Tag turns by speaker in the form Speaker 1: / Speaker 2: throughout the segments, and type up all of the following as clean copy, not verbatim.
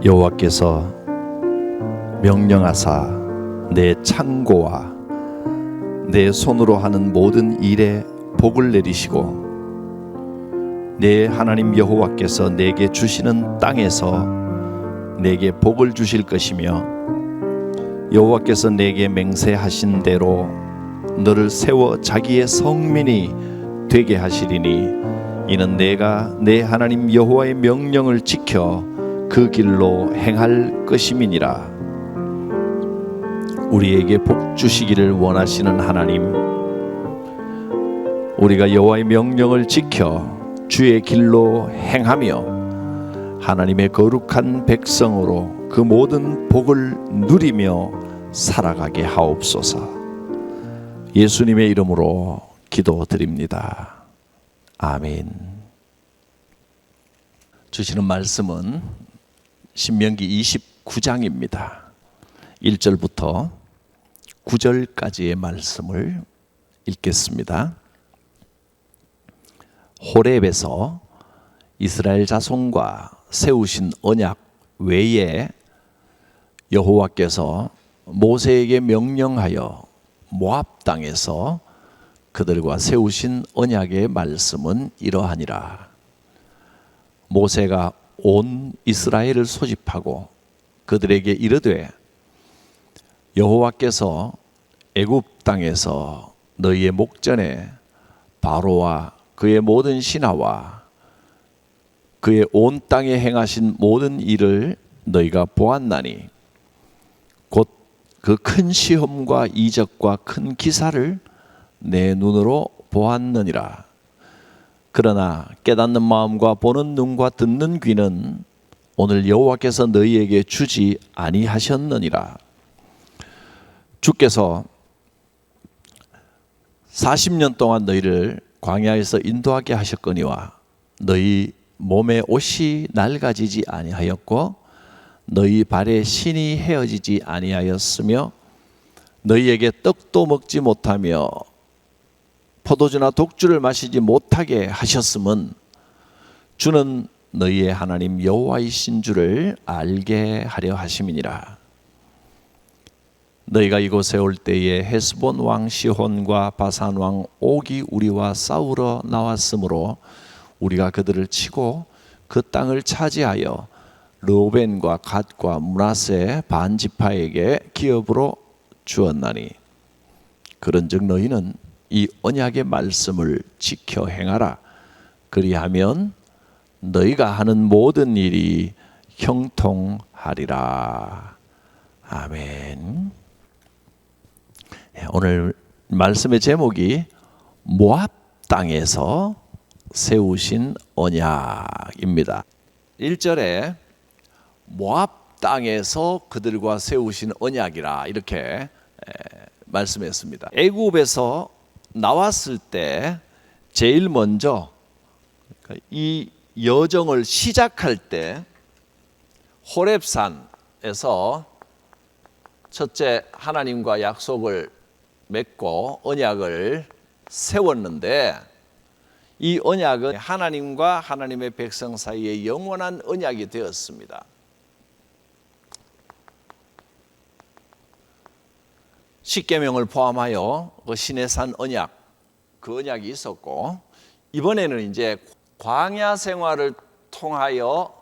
Speaker 1: 여호와께서 명령하사 내 창고와 내 손으로 하는 모든 일에 복을 내리시고 내 하나님 여호와께서 내게 주시는 땅에서 내게 복을 주실 것이며 여호와께서 내게 맹세하신 대로 너를 세워 자기의 성민이 되게 하시리니 이는 내가 내 하나님 여호와의 명령을 지켜 그 길로 행할 것임이니라. 우리에게 복 주시기를 원하시는 하나님, 우리가 여호와의 명령을 지켜 주의 길로 행하며 하나님의 거룩한 백성으로 그 모든 복을 누리며 살아가게 하옵소서. 예수님의 이름으로 기도드립니다. 아멘. 주시는 말씀은 신명기 29장입니다. 1절부터 9절까지의 말씀을 읽겠습니다. 호렙에서 이스라엘 자손과 세우신 언약 외에 여호와께서 모세에게 명령하여 모압 땅에서 그들과 세우신 언약의 말씀은 이러하니라. 모세가 온 이스라엘을 소집하고 그들에게 이르되 여호와께서 애굽 땅에서 너희의 목전에 바로와 그의 모든 신하와 그의 온 땅에 행하신 모든 일을 너희가 보았나니 곧 그 큰 시험과 이적과 큰 기사를 내 눈으로 보았느니라. 그러나 깨닫는 마음과 보는 눈과 듣는 귀는 오늘 여호와께서 너희에게 주지 아니하셨느니라. 주께서 40년 동안 너희를 광야에서 인도하게 하셨거니와 너희 몸에 옷이 낡아지지 아니하였고 너희 발에 신이 헤어지지 아니하였으며 너희에게 떡도 먹지 못하며 포도주나 독주를 마시지 못하게 하셨음은 주는 너희의 하나님 여호와이신 줄을 알게 하려 하심이니라. 너희가 이곳에 올 때에 헤스본 왕 시혼과 바산 왕 옥이 우리와 싸우러 나왔으므로 우리가 그들을 치고 그 땅을 차지하여 르우벤과 갓과 므낫세 반 지파에게 기업으로 주었나니 그런즉 너희는 이 언약의 말씀을 지켜 행하라. 그리하면 너희가 하는 모든 일이 형통하리라. 아멘. 오늘 말씀의 제목이 모압 땅에서 세우신 언약입니다. 1절에 모압 땅에서 그들과 세우신 언약이라 이렇게 말씀했습니다. 애굽에서 나왔을 때 제일 먼저 이 여정을 시작할 때 호렙산에서 첫째 하나님과 약속을 맺고 언약을 세웠는데 이 언약은 하나님과 하나님의 백성 사이의 영원한 언약이 되었습니다. 십계명을 포함하여 그 시내산 언약, 그 언약이 있었고 이번에는 이제 광야 생활을 통하여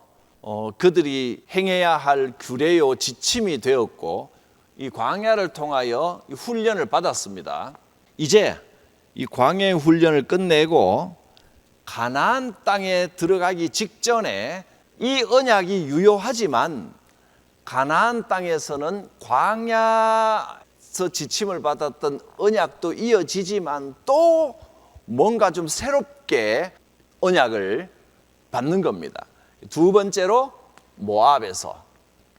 Speaker 1: 그들이 행해야 할 규례요 지침이 되었고 이 광야를 통하여 이 훈련을 받았습니다. 이제 이 광야의 훈련을 끝내고 가나안 땅에 들어가기 직전에 이 언약이 유효하지만 가나안 땅에서는 광야에서 지침을 받았던 언약도 이어지지만 또 뭔가 좀 새롭게 언약을 받는 겁니다. 두 번째로 모압에서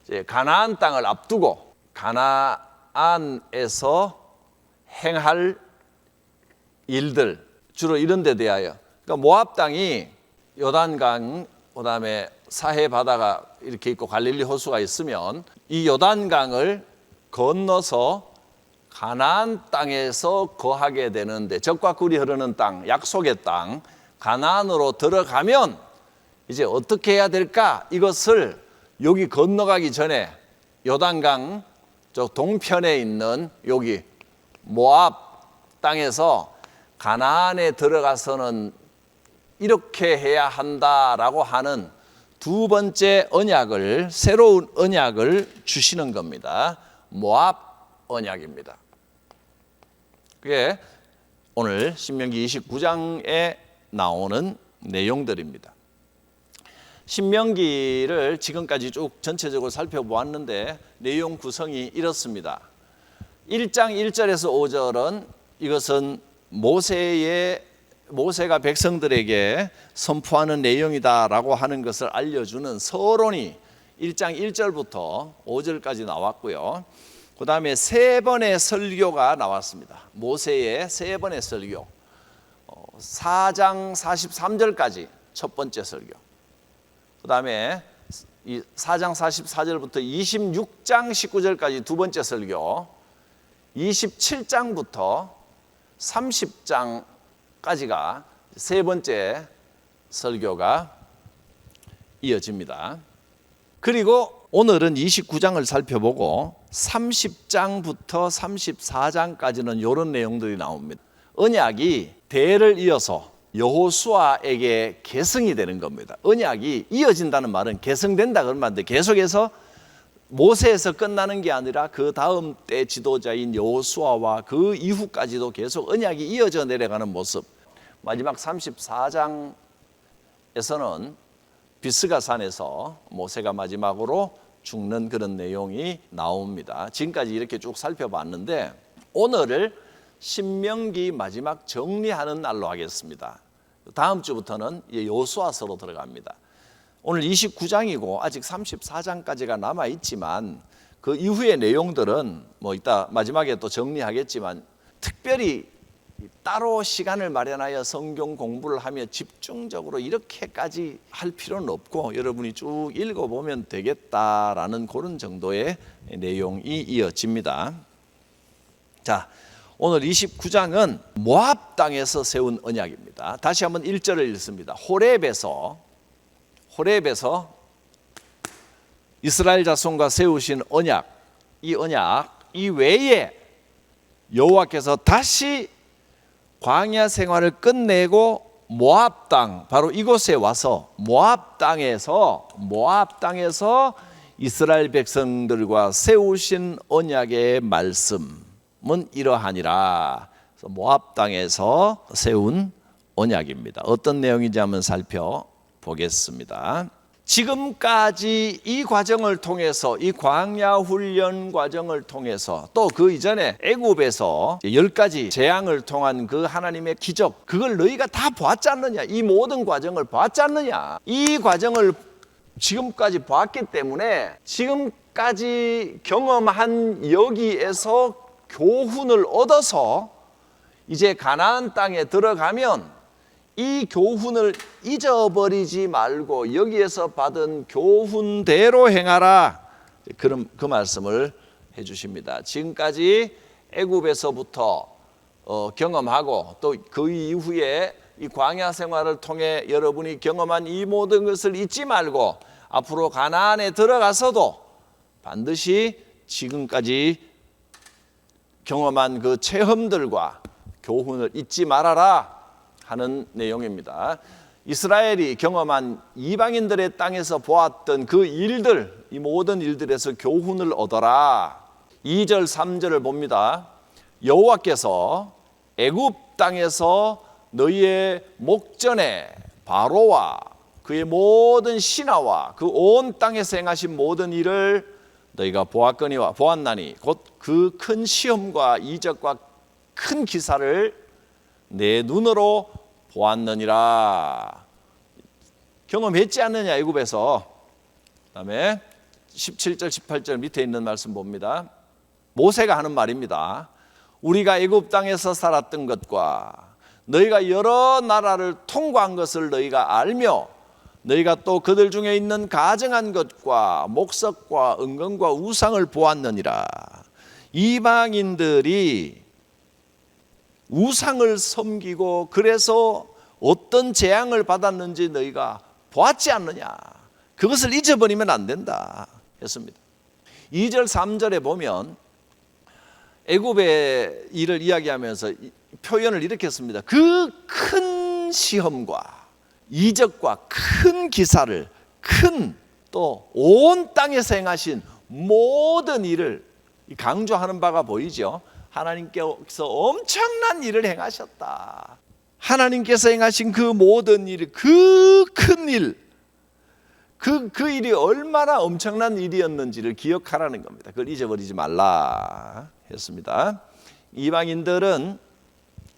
Speaker 1: 이제 가나안 땅을 앞두고 가나안에서 행할 일들 주로 이런 데 대하여 그러니까 모압 땅이 요단강 그다음에 사해 바다가 이렇게 있고 갈릴리 호수가 있으면 이 요단강을 건너서 가나안 땅에서 거하게 되는데 젖과 꿀이 흐르는 땅, 약속의 땅 가나안으로 들어가면 이제 어떻게 해야 될까? 이것을 여기 건너가기 전에 요단강 저 동편에 있는 여기 모압 땅에서 가나안에 들어가서는 이렇게 해야 한다라고 하는 두 번째 언약을, 새로운 언약을 주시는 겁니다. 모압 언약입니다. 그게 오늘 신명기 29장에 나오는 내용들입니다. 신명기를 지금까지 쭉 전체적으로 살펴보았는데 내용 구성이 이렇습니다. 1장 1절에서 5절은 이것은 모세가 백성들에게 선포하는 내용이다라고 하는 것을 알려주는 서론이 1장 1절부터 5절까지 나왔고요. 그 다음에 세 번의 설교가 나왔습니다. 모세의 세 번의 설교. 4장 43절까지 첫 번째 설교. 그 다음에 4장 44절부터 26장 19절까지 두 번째 설교. 27장부터 30장까지가 세 번째 설교가 이어집니다. 그리고 오늘은 29장을 살펴보고 30장부터 34장까지는 이런 내용들이 나옵니다. 언약이 대를 이어서 여호수아에게 계승이 되는 겁니다. 언약이 이어진다는 말은 계승된다 그런 말인데 계속해서 모세에서 끝나는 게 아니라 그 다음 때 지도자인 여호수아와 그 이후까지도 계속 언약이 이어져 내려가는 모습. 마지막 34장에서는 비스가산에서 모세가 마지막으로 죽는 그런 내용이 나옵니다. 지금까지 이렇게 쭉 살펴봤는데 오늘을 신명기 마지막 정리하는 날로 하겠습니다. 다음 주부터는 여호수아서로 들어갑니다. 오늘 29장이고 아직 34장까지가 남아있지만 그 이후의 내용들은 뭐 이따 마지막에 또 정리하겠지만 특별히 따로 시간을 마련하여 성경 공부를 하며 집중적으로 이렇게까지 할 필요는 없고 여러분이 쭉 읽어보면 되겠다라는 그런 정도의 내용이 이어집니다. 자, 오늘 29장은 모압 땅에서 세운 언약입니다. 다시 한번 1절을 읽습니다. 호렙에서 이스라엘 자손과 세우신 언약, 이 외에 여호와께서 다시 광야 생활을 끝내고 모압 땅, 바로 이곳에 와서 모압 땅에서 이스라엘 백성들과 세우신 언약의 말씀은 이러하니라. 그래서 모압 땅에서 세운 언약입니다. 어떤 내용인지 한번 살펴보겠습니다. 지금까지 이 과정을 통해서, 이 광야 훈련 과정을 통해서 또 그 이전에 애굽에서 10가지 재앙을 통한 그 하나님의 기적, 그걸 너희가 다 보았지 않느냐? 이 모든 과정을 보았지 않느냐? 이 과정을 지금까지 보았기 때문에 지금까지 경험한 여기에서 교훈을 얻어서 이제 가나안 땅에 들어가면 이 교훈을 잊어버리지 말고 여기에서 받은 교훈대로 행하라. 그 말씀을 해주십니다. 지금까지 애굽에서부터 경험하고 또 그 이후에 이 광야 생활을 통해 여러분이 경험한 이 모든 것을 잊지 말고 앞으로 가나안에 들어가서도 반드시 지금까지 경험한 그 체험들과 교훈을 잊지 말아라 하는 내용입니다. 이스라엘이 경험한 이방인들의 땅에서 보았던 그 일들, 이 모든 일들에서 교훈을 얻어라. 2절 3절을 봅니다. 여호와께서 애굽 땅에서 너희의 목전에 바로와 그의 모든 신하와 그 온 땅에서 행하신 모든 일을 너희가 보았나니 곧 그 큰 시험과 이적과 큰 기사를 내 눈으로 보았느니라. 경험했지 않느냐 애굽에서. 그다음에 17절 18절 밑에 있는 말씀 봅니다. 모세가 하는 말입니다. 우리가 애굽 땅에서 살았던 것과 너희가 여러 나라를 통과한 것을 너희가 알며 너희가 또 그들 중에 있는 가증한 것과 목석과 은금과 우상을 보았느니라. 이방인들이 우상을 섬기고 그래서 어떤 재앙을 받았는지 너희가 보았지 않느냐. 그것을 잊어버리면 안 된다 했습니다. 2절 3절에 보면 애굽의 일을 이야기하면서 표현을 이렇게 했습니다. 그 큰 시험과 이적과 큰 기사를 큰 또 온 땅에서 행하신 모든 일을 강조하는 바가 보이죠. 하나님께서 엄청난 일을 행하셨다. 하나님께서 행하신 그 모든 일, 그 큰 일, 그 일이 얼마나 엄청난 일이었는지를 기억하라는 겁니다. 그걸 잊어버리지 말라 했습니다. 이방인들은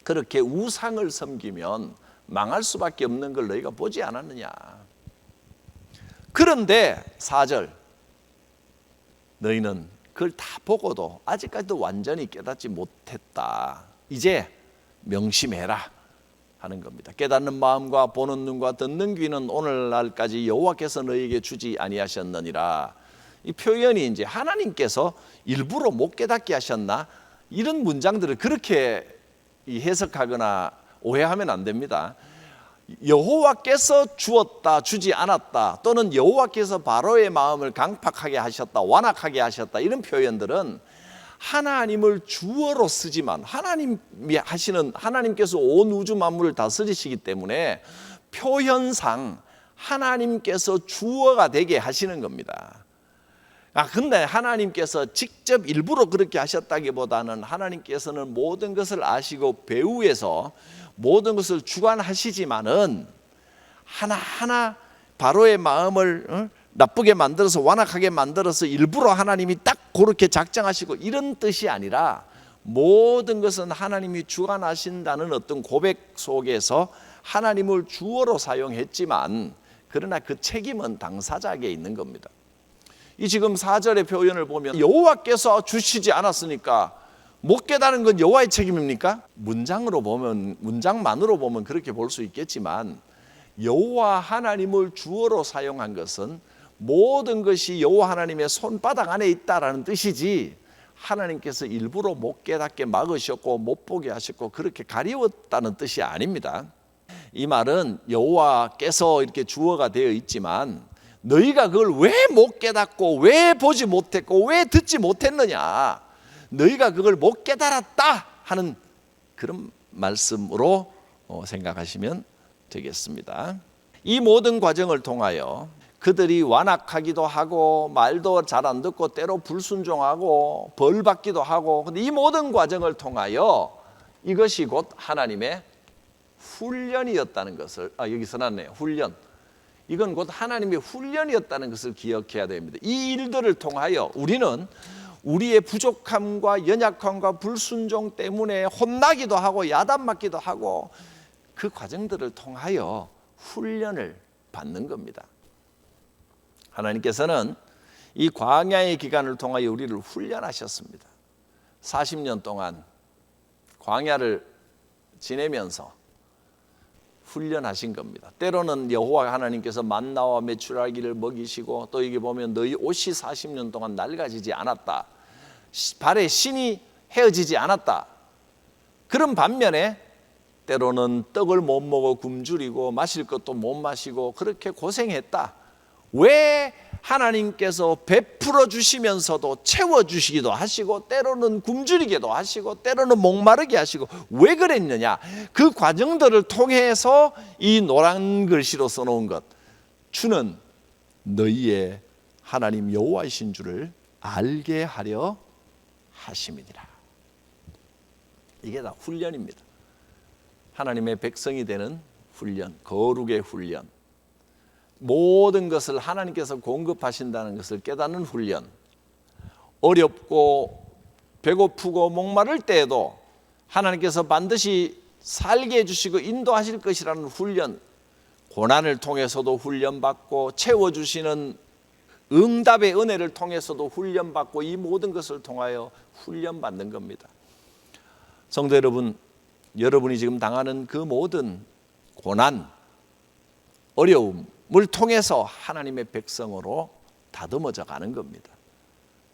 Speaker 1: 그렇게 우상을 섬기면 망할 수밖에 없는 걸 너희가 보지 않았느냐. 그런데 4절, 너희는 그걸 다 보고도 아직까지도 완전히 깨닫지 못했다. 이제 명심해라 하는 겁니다. 깨닫는 마음과 보는 눈과 듣는 귀는 오늘날까지 여호와께서 너희에게 주지 아니하셨느니라. 이 표현이 이제 하나님께서 일부러 못 깨닫게 하셨나? 이런 문장들을 그렇게 해석하거나 오해하면 안 됩니다. 여호와께서 주었다, 주지 않았다, 또는 여호와께서 바로의 마음을 강팍하게 하셨다, 완악하게 하셨다, 이런 표현들은 하나님을 주어로 쓰지만 하나님이 하시는, 하나님께서 온 우주 만물을 다스리시기 때문에 표현상 하나님께서 주어가 되게 하시는 겁니다. 근데 하나님께서 직접 일부러 그렇게 하셨다기보다는 하나님께서는 모든 것을 아시고 배후에서 모든 것을 주관하시지만은 하나하나 바로의 마음을 나쁘게 만들어서 완악하게 만들어서 일부러 하나님이 딱 그렇게 작정하시고 이런 뜻이 아니라 모든 것은 하나님이 주관하신다는 어떤 고백 속에서 하나님을 주어로 사용했지만 그러나 그 책임은 당사자에게 있는 겁니다. 이 지금 4절의 표현을 보면 여호와께서 주시지 않았으니까 못 깨달은 건 여호와의 책임입니까? 문장으로 보면, 문장만으로 보면 그렇게 볼 수 있겠지만 여호와 하나님을 주어로 사용한 것은 모든 것이 여호와 하나님의 손바닥 안에 있다라는 뜻이지, 하나님께서 일부러 못 깨닫게 막으셨고 못 보게 하셨고 그렇게 가리웠다는 뜻이 아닙니다. 이 말은 여호와께서 이렇게 주어가 되어 있지만 너희가 그걸 왜 못 깨닫고 왜 보지 못했고 왜 듣지 못했느냐, 너희가 그걸 못 깨달았다 하는 그런 말씀으로 생각하시면 되겠습니다. 이 모든 과정을 통하여 그들이 완악하기도 하고 말도 잘 안 듣고 때로 불순종하고 벌 받기도 하고, 근데 이 모든 과정을 통하여 이것이 곧 하나님의 훈련이었다는 것을, 여기서 나왔네요. 훈련. 이건 곧 하나님의 훈련이었다는 것을 기억해야 됩니다. 이 일들을 통하여 우리는 우리의 부족함과 연약함과 불순종 때문에 혼나기도 하고 야단맞기도 하고 그 과정들을 통하여 훈련을 받는 겁니다. 하나님께서는 이 광야의 기간을 통하여 우리를 훈련하셨습니다. 40년 동안 광야를 지내면서 훈련하신 겁니다. 때로는 여호와 하나님께서 만나와 메추라기를 먹이시고, 또 여기 보면 너희 옷이 40년 동안 낡아지지 않았다, 발에 신이 헤어지지 않았다. 그런 반면에 때로는 떡을 못 먹어 굶주리고 마실 것도 못 마시고 그렇게 고생했다. 왜 하나님께서 베풀어 주시면서도 채워주시기도 하시고 때로는 굶주리게도 하시고 때로는 목마르게 하시고 왜 그랬느냐, 그 과정들을 통해서 이 노란 글씨로 써놓은 것, 주는 너희의 하나님 여호와이신 줄을 알게 하려 하심이니라. 이게 다 훈련입니다. 하나님의 백성이 되는 훈련, 거룩의 훈련, 모든 것을 하나님께서 공급하신다는 것을 깨닫는 훈련, 어렵고 배고프고 목마를 때에도 하나님께서 반드시 살게 해주시고 인도하실 것이라는 훈련, 고난을 통해서도 훈련받고 채워주시는 응답의 은혜를 통해서도 훈련받고 이 모든 것을 통하여 훈련받는 겁니다. 성도 여러분, 여러분이 지금 당하는 그 모든 고난, 어려움을 통해서 하나님의 백성으로 다듬어져 가는 겁니다.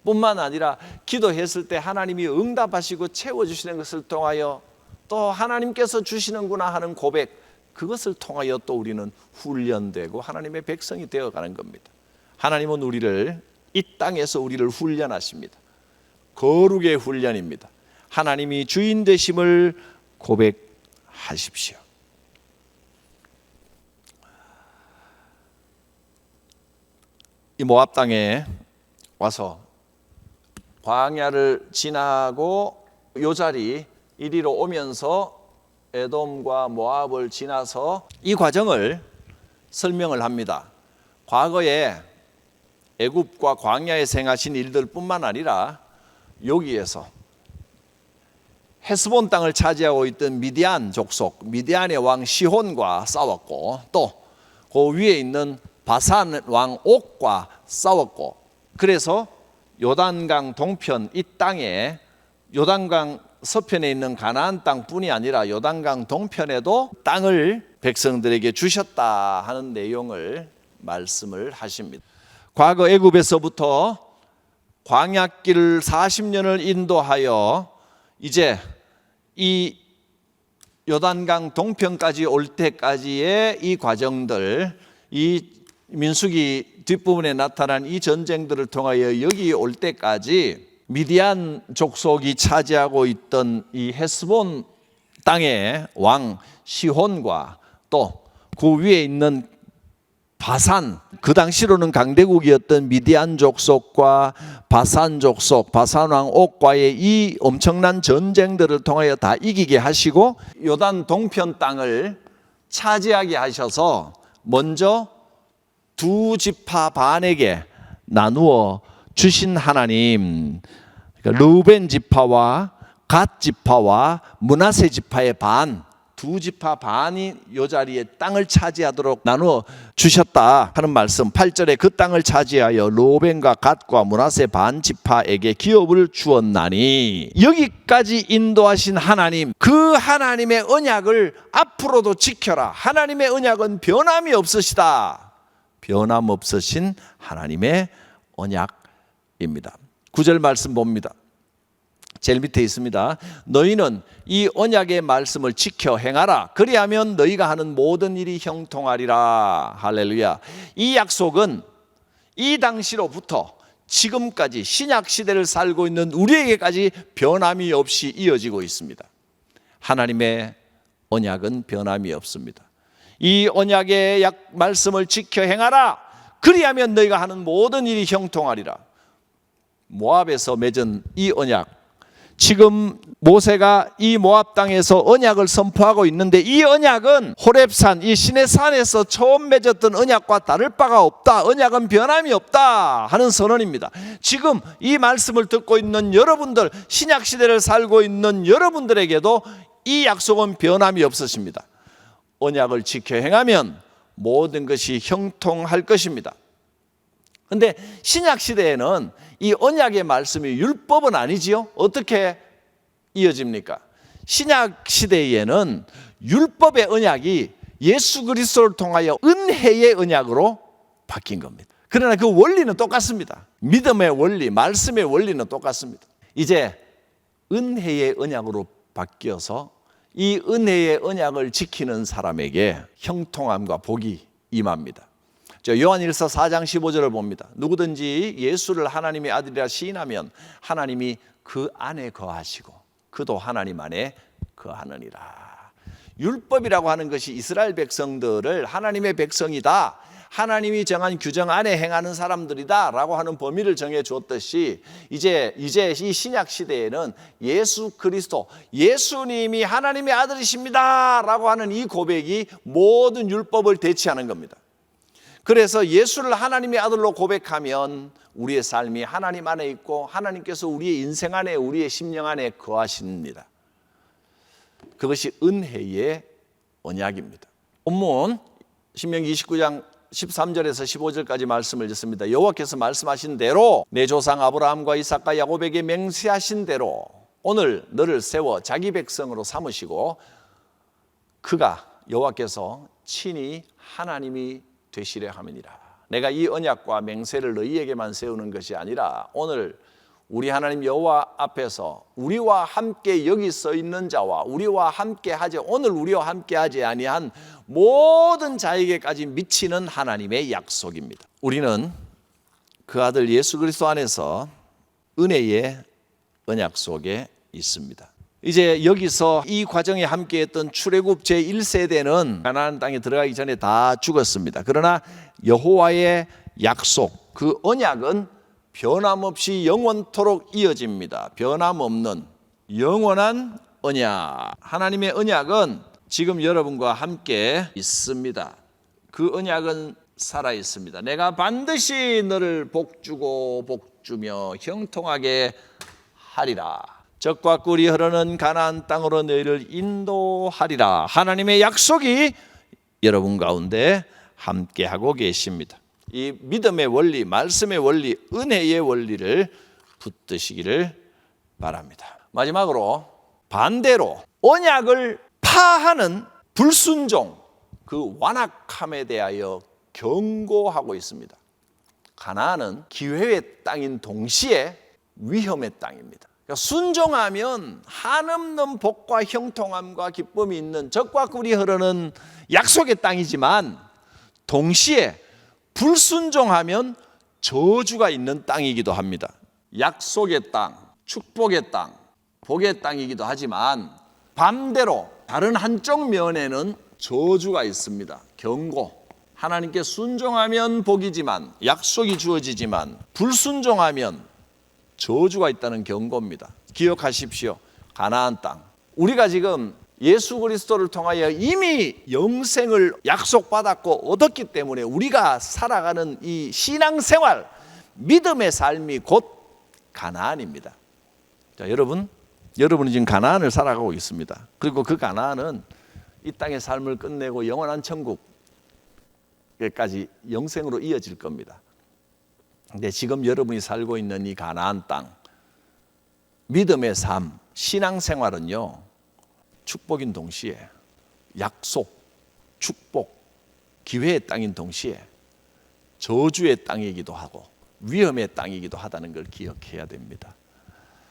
Speaker 1: 뿐만 아니라 기도했을 때 하나님이 응답하시고 채워주시는 것을 통하여 또 하나님께서 주시는구나 하는 고백, 그것을 통하여 또 우리는 훈련되고 하나님의 백성이 되어가는 겁니다. 하나님은 우리를 이 땅에서 우리를 훈련하십니다. 거룩의 훈련입니다. 하나님이 주인 되심을 고백하십시오. 이 모압 땅에 와서 광야를 지나고 요자리 이리로 오면서 에돔과 모압을 지나서 이 과정을 설명을 합니다. 과거에 애굽과 광야에 행하신 일들뿐만 아니라 여기에서 헤스본 땅을 차지하고 있던 미디안 족속, 미디안의 왕 시혼과 싸웠고, 또 그 위에 있는 바산 왕 옥과 싸웠고, 그래서 요단강 동편 이 땅에 요단강 서편에 있는 가나안 땅뿐이 아니라 요단강 동편에도 땅을 백성들에게 주셨다 하는 내용을 말씀을 하십니다. 과거 애굽에서부터 광야길을 40년을 인도하여 이제 이 요단강 동편까지 올 때까지의 이 과정들, 이 민수기 뒷부분에 나타난 이 전쟁들을 통하여 여기 올 때까지 미디안 족속이 차지하고 있던 이 헤스본 땅의 왕 시혼과 또 그 위에 있는 바산, 그 당시로는 강대국이었던 미디안 족속과 바산 족속, 바산 왕 옥과의 이 엄청난 전쟁들을 통하여 다 이기게 하시고 요단 동편 땅을 차지하게 하셔서 먼저 두 지파 반에게 나누어 주신 하나님, 그러니까 르우벤 지파와 갓 지파와 므낫세 지파의 반, 두 지파 반이 요 자리에 땅을 차지하도록 나누어 주셨다 하는 말씀. 8절에 그 땅을 차지하여 르우벤과 갓과 므낫세 반 지파에게 기업을 주었나니, 여기까지 인도하신 하나님, 그 하나님의 언약을 앞으로도 지켜라. 하나님의 언약은 변함이 없으시다. 변함없으신 하나님의 언약입니다. 9절 말씀 봅니다. 제일 밑에 있습니다. 너희는 이 언약의 말씀을 지켜 행하라. 그리하면 너희가 하는 모든 일이 형통하리라. 할렐루야. 이 약속은 이 당시로부터 지금까지 신약 시대를 살고 있는 우리에게까지 변함이 없이 이어지고 있습니다. 하나님의 언약은 변함이 없습니다. 이 언약의 말씀을 지켜 행하라. 그리하면 너희가 하는 모든 일이 형통하리라. 모압에서 맺은 이 언약, 지금 모세가 이 모압 땅에서 언약을 선포하고 있는데, 이 언약은 호렙산, 이 신의 산에서 처음 맺었던 언약과 다를 바가 없다. 언약은 변함이 없다 하는 선언입니다. 지금 이 말씀을 듣고 있는 여러분들, 신약 시대를 살고 있는 여러분들에게도 이 약속은 변함이 없으십니다. 언약을 지켜 행하면 모든 것이 형통할 것입니다. 그런데 신약 시대에는 이 언약의 말씀이 율법은 아니지요. 어떻게 이어집니까? 신약 시대에는 율법의 언약이 예수 그리스도를 통하여 은혜의 언약으로 바뀐 겁니다. 그러나 그 원리는 똑같습니다. 믿음의 원리, 말씀의 원리는 똑같습니다. 이제 은혜의 언약으로 바뀌어서 이 은혜의 언약을 지키는 사람에게 형통함과 복이 임합니다. 요한일서 4장 15절을 봅니다. 누구든지 예수를 하나님의 아들이라 시인하면 하나님이 그 안에 거하시고 그도 하나님 안에 거하느니라. 율법이라고 하는 것이 이스라엘 백성들을 하나님의 백성이다, 하나님이 정한 규정 안에 행하는 사람들이다 라고 하는 범위를 정해 주었듯이, 이제 이 신약 시대에는 예수 그리스도, 예수님이 하나님의 아들이십니다 라고 하는 이 고백이 모든 율법을 대체하는 겁니다. 그래서 예수를 하나님의 아들로 고백하면 우리의 삶이 하나님 안에 있고 하나님께서 우리의 인생 안에, 우리의 심령 안에 거하십니다. 그것이 은혜의 언약입니다. 본문 신명기 29장 13절에서 15절까지 말씀을 듣습니다. 여호와께서 말씀하신 대로 내 조상 아브라함과 이삭과 야곱에게 맹세하신 대로 오늘 너를 세워 자기 백성으로 삼으시고 그가 여호와께서 친히 하나님이 되시려 함이니라. 내가 이 언약과 맹세를 너희에게만 세우는 것이 아니라 오늘 우리 하나님 여호와 앞에서 우리와 함께 여기 서 있는 자와 우리와 함께 하지, 오늘 우리와 함께 하지 아니한 모든 자에게까지 미치는 하나님의 약속입니다. 우리는 그 아들 예수 그리스도 안에서 은혜의 언약 속에 있습니다. 이제 여기서 이 과정에 함께했던 출애굽 제1세대는 가나안 땅에 들어가기 전에 다 죽었습니다. 그러나 여호와의 약속, 그 언약은 변함없이 영원토록 이어집니다. 변함없는 영원한 언약. 하나님의 언약은 지금 여러분과 함께 있습니다. 그 언약은 살아 있습니다. 내가 반드시 너를 복주고 복주며 형통하게 하리라. 젖과 꿀이 흐르는 가나안 땅으로 너희를 인도하리라. 하나님의 약속이 여러분 가운데 함께하고 계십니다. 이 믿음의 원리, 말씀의 원리, 은혜의 원리를 붙드시기를 바랍니다. 마지막으로 반대로 언약을 파하는 불순종, 그 완악함에 대하여 경고하고 있습니다. 가나안은 기회의 땅인 동시에 위험의 땅입니다. 그러니까 순종하면 한없는 복과 형통함과 기쁨이 있는 젖과 꿀이 흐르는 약속의 땅이지만 동시에 불순종하면 저주가 있는 땅이기도 합니다. 약속의 땅, 축복의 땅, 복의 땅이기도 하지만 반대로 다른 한쪽 면에는 저주가 있습니다. 경고. 하나님께 순종하면 복이지만, 약속이 주어지지만 불순종하면 저주가 있다는 경고입니다. 기억하십시오. 가나안 땅. 우리가 지금 예수 그리스도를 통하여 이미 영생을 약속받았고 얻었기 때문에 우리가 살아가는 이 신앙생활, 믿음의 삶이 곧 가나안입니다. 자, 여러분은 지금 가나안을 살아가고 있습니다. 그리고 그 가나안은 이 땅의 삶을 끝내고 영원한 천국까지 영생으로 이어질 겁니다. 근데 지금 여러분이 살고 있는 이 가나안 땅, 믿음의 삶, 신앙생활은요, 축복인 동시에 약속, 축복, 기회의 땅인 동시에 저주의 땅이기도 하고 위험의 땅이기도 하다는 걸 기억해야 됩니다.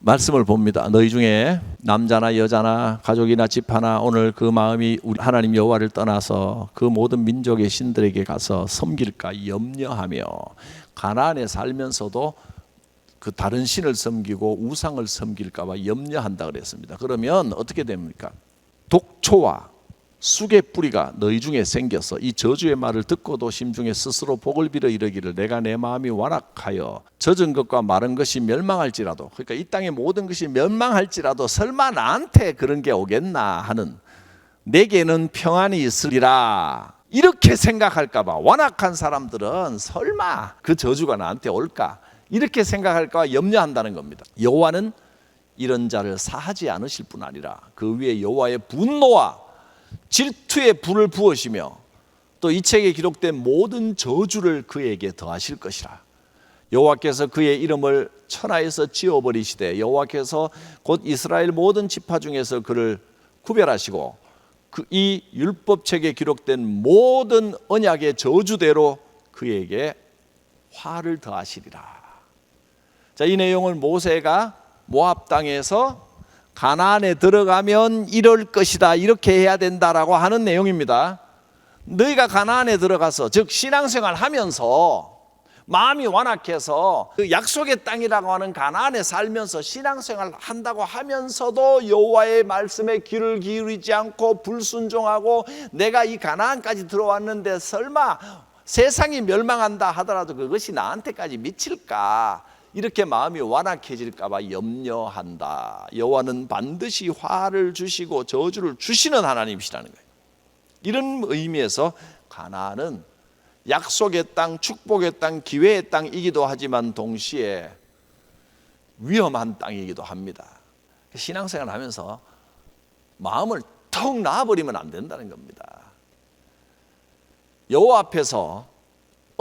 Speaker 1: 말씀을 봅니다. 너희 중에 남자나 여자나 가족이나 집하나 오늘 그 마음이 우리 하나님 여호와를 떠나서 그 모든 민족의 신들에게 가서 섬길까 염려하며 가나안에 살면서도 그 다른 신을 섬기고 우상을 섬길까 봐 염려한다 그랬습니다. 그러면 어떻게 됩니까? 독초와 쑥의 뿌리가 너희 중에 생겨서 이 저주의 말을 듣고도 심중에 스스로 복을 빌어 이르기를 내가 내 마음이 완악하여 젖은 것과 마른 것이 멸망할지라도, 그러니까 이 땅의 모든 것이 멸망할지라도 설마 나한테 그런 게 오겠나 하는, 내게는 평안이 있으리라 이렇게 생각할까 봐 완악한 사람들은 설마 그 저주가 나한테 올까 이렇게 생각할까 봐 염려한다는 겁니다. 여호와는 이런 자를 사하지 않으실 뿐 아니라 그 위에 여호와의 분노와 질투의 불을 부으시며 또 이 책에 기록된 모든 저주를 그에게 더하실 것이라. 여호와께서 그의 이름을 천하에서 지워버리시되 여호와께서 곧 이스라엘 모든 지파 중에서 그를 구별하시고 이 율법책에 기록된 모든 언약의 저주대로 그에게 화를 더하시리라. 자, 이 내용을 모세가 모압 땅에서 가나안에 들어가면 이럴 것이다, 이렇게 해야 된다라고 하는 내용입니다. 너희가 가나안에 들어가서, 즉 신앙생활 하면서 마음이 완악해서 그 약속의 땅이라고 하는 가나안에 살면서 신앙생활 한다고 하면서도 여호와의 말씀에 귀를 기울이지 않고 불순종하고 내가 이 가나안까지 들어왔는데 설마 세상이 멸망한다 하더라도 그것이 나한테까지 미칠까, 이렇게 마음이 완악해질까 봐 염려한다. 여호와는 반드시 화를 주시고 저주를 주시는 하나님이시라는 거예요. 이런 의미에서 가나안은 약속의 땅, 축복의 땅, 기회의 땅이기도 하지만 동시에 위험한 땅이기도 합니다. 신앙생활을 하면서 마음을 턱 놔버리면 안 된다는 겁니다. 여호와 앞에서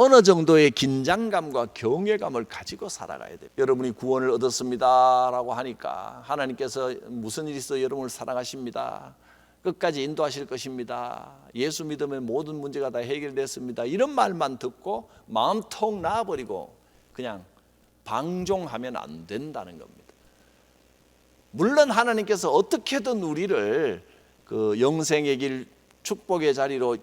Speaker 1: 어느 정도의 긴장감과 경외감을 가지고 살아가야 돼요. 여러분이 구원을 얻었습니다라고 하니까 하나님께서 무슨 일이 있어 여러분을 사랑하십니다. 끝까지 인도하실 것입니다. 예수 믿으면 모든 문제가 다 해결됐습니다. 이런 말만 듣고 마음 턱 놔버리고 그냥 방종하면 안 된다는 겁니다. 물론 하나님께서 어떻게든 우리를 그 영생의 길, 축복의 자리로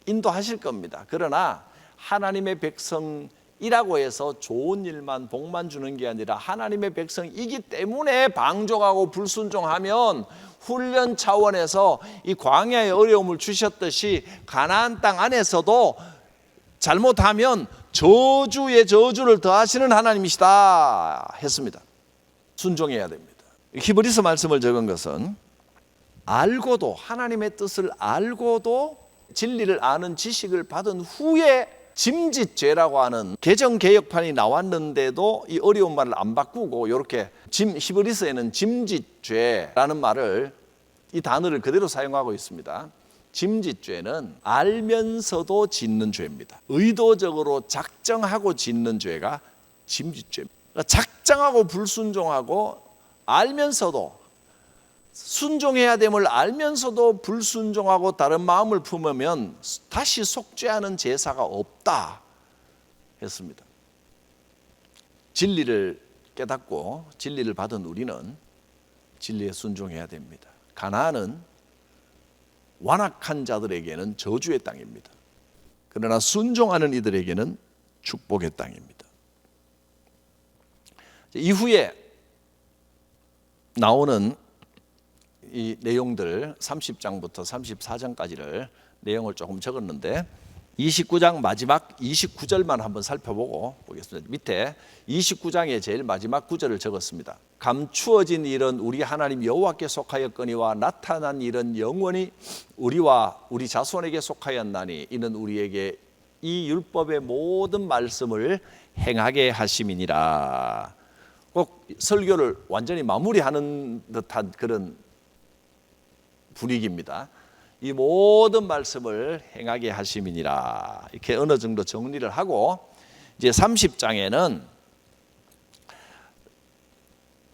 Speaker 1: 인도하실 겁니다. 그러나 하나님의 백성 이라고 해서 좋은 일만 복만 주는 게 아니라 하나님의 백성이기 때문에 방종하고 불순종하면 훈련 차원에서 이 광야의 어려움을 주셨듯이 가나안 땅 안에서도 잘못하면 저주의 저주를 더하시는 하나님이시다 했습니다. 순종해야 됩니다. 히브리서 말씀을 적은 것은 알고도, 하나님의 뜻을 알고도 진리를 아는 지식을 받은 후에 짐짓죄라고 하는 개정개혁판이 나왔는데도 이 어려운 말을 안 바꾸고 이렇게 히브리서에는 짐짓죄라는 말을, 이 단어를 그대로 사용하고 있습니다. 짐짓죄는 알면서도 짓는 죄입니다. 의도적으로 작정하고 짓는 죄가 짐짓죄입니다. 작정하고 불순종하고 알면서도, 순종해야 됨을 알면서도 불순종하고 다른 마음을 품으면 다시 속죄하는 제사가 없다 했습니다. 진리를 깨닫고 진리를 받은 우리는 진리에 순종해야 됩니다. 가나안은 완악한 자들에게는 저주의 땅입니다. 그러나 순종하는 이들에게는 축복의 땅입니다. 이후에 나오는 이 내용들 30장부터 34장까지를 내용을 조금 적었는데 29장 마지막 29절만 한번 살펴보고 보겠습니다. 밑에 29장의 제일 마지막 구절을 적었습니다. 감추어진 일은 우리 하나님 여호와께 속하였거니와 나타난 일은 영원히 우리와 우리 자손에게 속하였나니 이는 우리에게 이 율법의 모든 말씀을 행하게 하심이니라. 꼭 설교를 완전히 마무리하는 듯한 그런 분위기입니다. 이 모든 말씀을 행하게 하심이니라. 이렇게 어느 정도 정리를 하고 이제 30장에는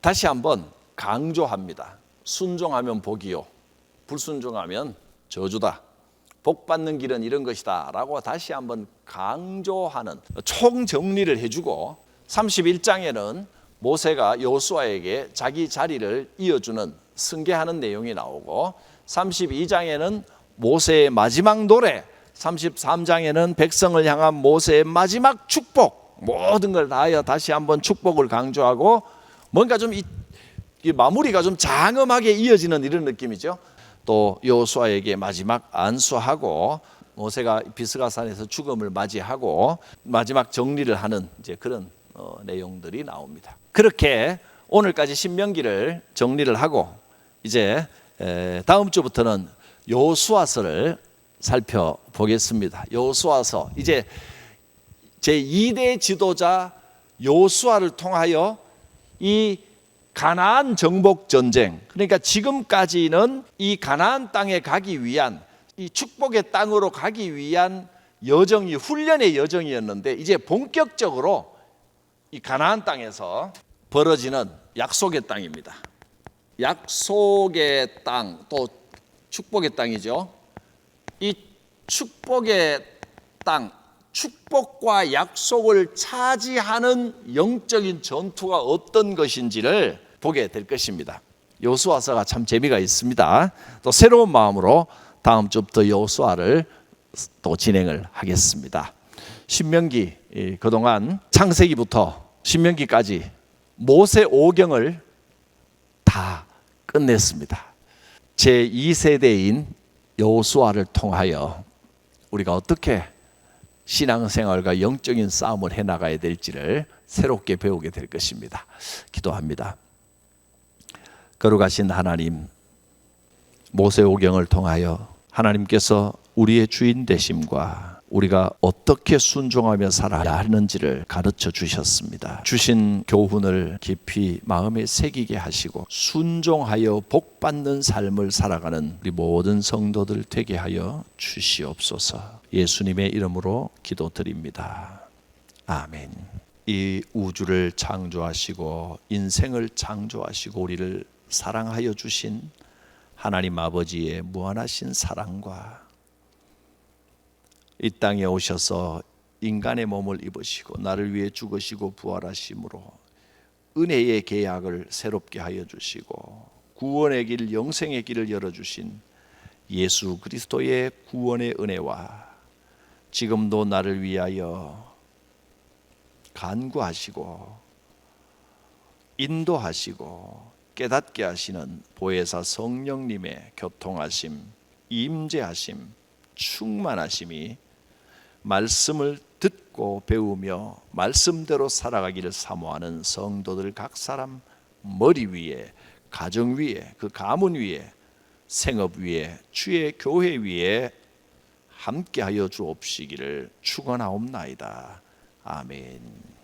Speaker 1: 다시 한번 강조합니다. 순종하면 복이요, 불순종하면 저주다. 복 받는 길은 이런 것이다 라고 다시 한번 강조하는 총정리를 해주고 31장에는 모세가 여호수아에게 자기 자리를 이어주는 승계하는 내용이 나오고 32장에는 모세의 마지막 노래, 33장에는 백성을 향한 모세의 마지막 축복, 모든 걸 다하여 다시 한번 축복을 강조하고 뭔가 좀 이 마무리가 좀 장엄하게 이어지는 이런 느낌이죠. 또 여호수아에게 마지막 안수하고 모세가 비스가산에서 죽음을 맞이하고 마지막 정리를 하는 이제 그런 내용들이 나옵니다. 그렇게 오늘까지 신명기를 정리를 하고 이제 다음 주부터는 여호수아서를 살펴보겠습니다. 여호수아서, 이제 제2대 지도자 여호수아를 통하여 이 가나안 정복 전쟁, 그러니까 지금까지는 이 가나안 땅에 가기 위한, 이 축복의 땅으로 가기 위한 여정이 훈련의 여정이었는데 이제 본격적으로 이 가나안 땅에서 벌어지는 약속의 땅입니다. 약속의 땅, 또 축복의 땅이죠. 이 축복의 땅, 축복과 약속을 차지하는 영적인 전투가 어떤 것인지를 보게 될 것입니다. 여호수아서가 참 재미가 있습니다. 또 새로운 마음으로 다음 주부터 여호수아를 또 진행을 하겠습니다. 신명기, 그동안 창세기부터 신명기까지 모세 오경을 다 끝냈습니다. 제2세대인 여호수아를 통하여 우리가 어떻게 신앙생활과 영적인 싸움을 해나가야 될지를 새롭게 배우게 될 것입니다. 기도합니다. 거룩하신 하나님, 모세오경을 통하여 하나님께서 우리의 주인 되심과 우리가 어떻게 순종하며 살아야 하는지를 가르쳐 주셨습니다. 주신 교훈을 깊이 마음에 새기게 하시고 순종하여 복받는 삶을 살아가는 우리 모든 성도들 되게 하여 주시옵소서. 예수님의 이름으로 기도드립니다. 아멘. 이 우주를 창조하시고 인생을 창조하시고 우리를 사랑하여 주신 하나님 아버지의 무한하신 사랑과 이 땅에 오셔서 인간의 몸을 입으시고 나를 위해 죽으시고 부활하심으로 은혜의 계약을 새롭게 하여 주시고 구원의 길, 영생의 길을 열어주신 예수 그리스도의 구원의 은혜와 지금도 나를 위하여 간구하시고 인도하시고 깨닫게 하시는 보혜사 성령님의 교통하심, 임재하심, 충만하심이 말씀을 듣고 배우며 말씀대로 살아가기를 사모하는 성도들 각 사람 머리 위에, 가정 위에, 그 가문 위에, 생업 위에, 주의 교회 위에 함께하여 주옵시기를 축원하옵나이다. 아멘.